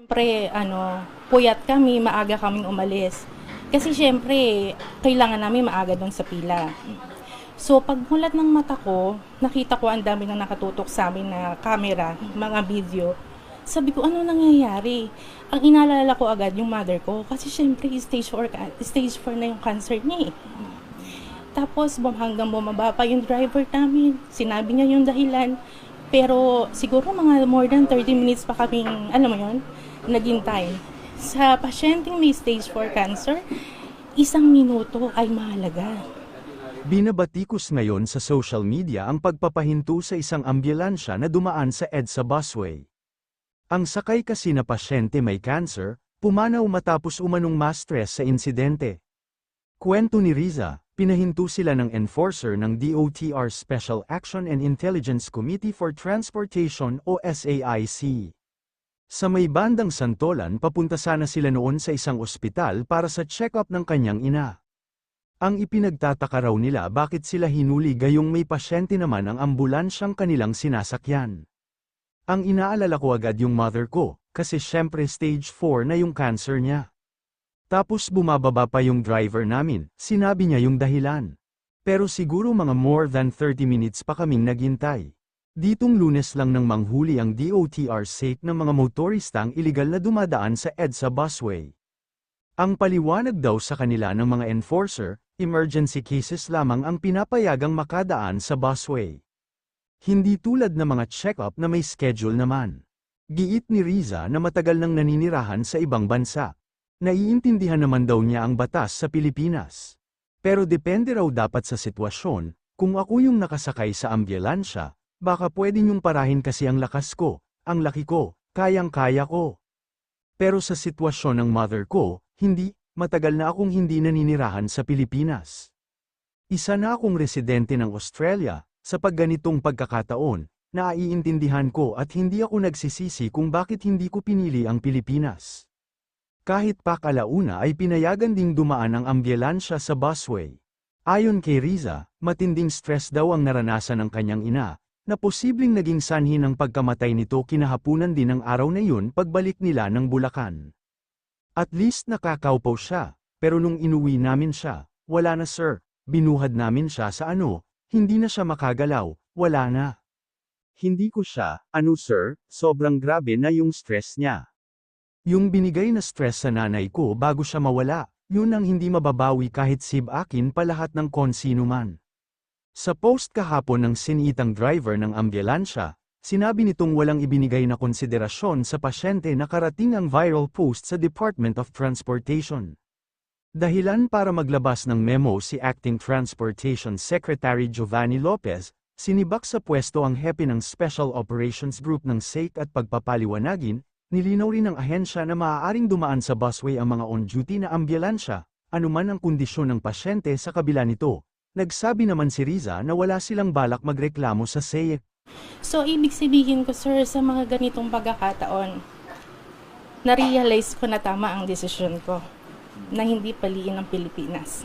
Siyempre, puyat kami, maaga kaming umalis. Kasi siyempre, kailangan namin maaga doon sa pila. So, pagmulat ng mata ko, nakita ko ang dami na nakatutok sa amin na camera, mga video. Sabi ko, ano nangyayari? Ang inaalala ko agad yung mother ko. Kasi siyempre, stage 4 na yung cancer niya eh. Tapos, hanggang bumaba pa yung driver namin. Sinabi niya yung dahilan. Pero siguro mga more than 30 minutes pa kaming, alam mo yun, naghintay. Sa pasyenteng may stage 4 cancer, 1 minuto ay mahalaga. Binabatikos ngayon sa social media ang pagpapahinto sa isang ambulansya na dumaan sa EDSA busway. Ang sakay kasi na pasyente may cancer, pumanaw matapos umanong ma-stress sa insidente. Kwento ni Riza, pinahinto sila ng enforcer ng DOTR Special Action and Intelligence Committee for Transportation o SAIC. Sa may bandang Santolan papunta sana sila noon sa isang ospital para sa check-up ng kanyang ina. Ang ipinagtataka raw nila bakit sila hinuli gayong may pasyente naman ang ambulansyang kanilang sinasakyan. Ang inaalala ko agad yung mother ko, kasi syempre stage 4 na yung cancer niya. Tapos bumababa pa yung driver namin, sinabi niya yung dahilan. Pero siguro mga more than 30 minutes pa kaming naghintay. Ditong Lunes lang nang manghuli ang DOTR SAIC ng mga motoristang iligal na dumadaan sa EDSA busway. Ang paliwanag daw sa kanila ng mga enforcer, emergency cases lamang ang pinapayagang makadaan sa busway. Hindi tulad ng mga check-up na may schedule naman. Giit ni Riza na matagal nang naninirahan sa ibang bansa. Naiintindihan naman daw niya ang batas sa Pilipinas. Pero depende raw dapat sa sitwasyon, kung ako yung nakasakay sa ambulansya, baka pwede niyong parahin kasi ang lakas ko, ang laki ko, kayang-kaya ko. Pero sa sitwasyon ng mother ko, hindi, matagal na akong hindi naninirahan sa Pilipinas. Isa na akong residente ng Australia, sa pagganitong pagkakataon, naiintindihan ko at hindi ako nagsisisi kung bakit hindi ko pinili ang Pilipinas. Kahit pa kalauna ay pinayagan ding dumaan ang ambulansya sa busway. Ayon kay Riza, matinding stress daw ang naranasan ng kanyang ina, na posibleng naging sanhi ng pagkamatay nito kinahapunan din ng araw na yun pagbalik nila ng Bulacan. At least nakakaupaw siya, pero nung inuwi namin siya, wala na sir, binuhad namin siya sa hindi na siya makagalaw, wala na. Hindi ko siya, sir, sobrang grabe na yung stress niya. Yung binigay na stress sa nanay ko bago siya mawala, yun ang hindi mababawi kahit akin pa lahat ng konsino man. Sa post kahapon ng siniitang driver ng ambulansya, sinabi nitong walang ibinigay na konsiderasyon sa pasyente na karating ang viral post sa Department of Transportation. Dahilan para maglabas ng memo si Acting Transportation Secretary Giovanni Lopez, sinibak sa pwesto ang hepe ng Special Operations Group ng SAIC at pagpapaliwanagin, nilinaw rin ng ahensya na maaaring dumaan sa busway ang mga on-duty na ambulansya, anuman ang kondisyon ng pasyente sa kabila nito. Nagsabi naman si Riza na wala silang balak magreklamo sa SAIC. So, ibig sabihin ko sir, sa mga ganitong pagkakataon, na-realize ko na tama ang desisyon ko, na hindi paliin ang Pilipinas.